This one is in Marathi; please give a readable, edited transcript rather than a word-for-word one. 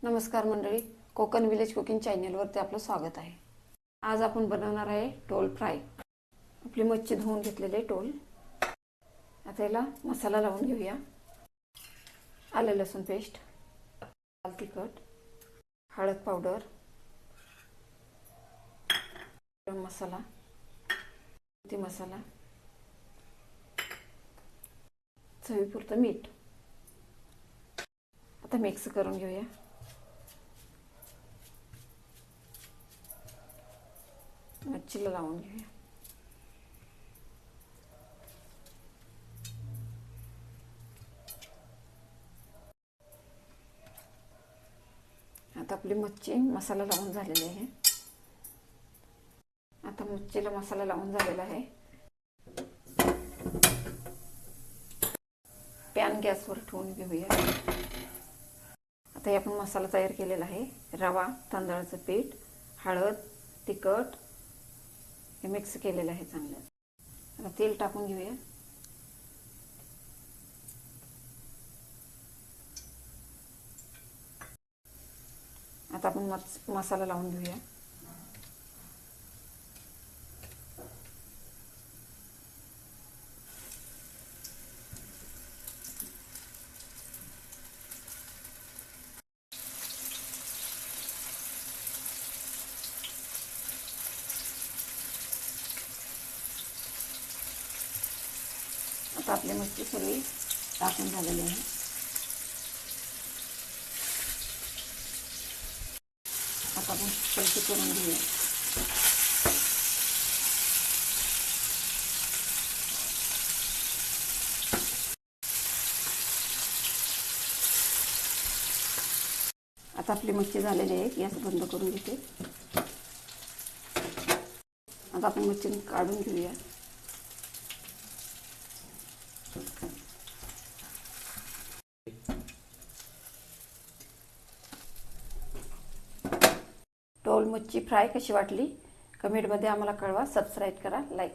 नमस्कार मंडळी, कोकण विलेज कुकिंग चॅनलवरती आपलं स्वागत आहे। आज आपण बनवणार आहे टोल फ्राय। आपली मच्छी धुवून घेतलेले टोल। आता याला मसाला लावून घेऊया। आलं लसूण पेस्ट, लाल तिखट, हळद पावडर, गरम मसाला, ती मसाला, चवीपुरतं मीठ। आता मिक्स करून घेऊया। मच्छीला लावून घेऊया। आता आपली मच्छी मसाला लावून झालेली आहे। आता मच्छीला मसाला लावून झालेला आहे। पॅन गॅसवर ठेवून घेऊया। आता आपण मसाला तयार केलेला आहे। रवा, तांदळाचं पीठ, हळद, तिखट हे मिक्स केलेलं आहे चांगलं। आता तेल टाकून घेऊया। आता आपण मसाला लावून घेऊया। आता आपली मच्छी सर्व टाकून झालेली आहे। आता आपण पलटी करून घेऊया। आता आपली मच्छी झालेली आहे। गॅस बंद करून घेते। आता आपण मच्छी काढून घेऊया। टोल मच्छी फ्राय कशी वाटली कमेंटमध्ये आम्हाला कळवा। सबस्क्राईब करा, लाईक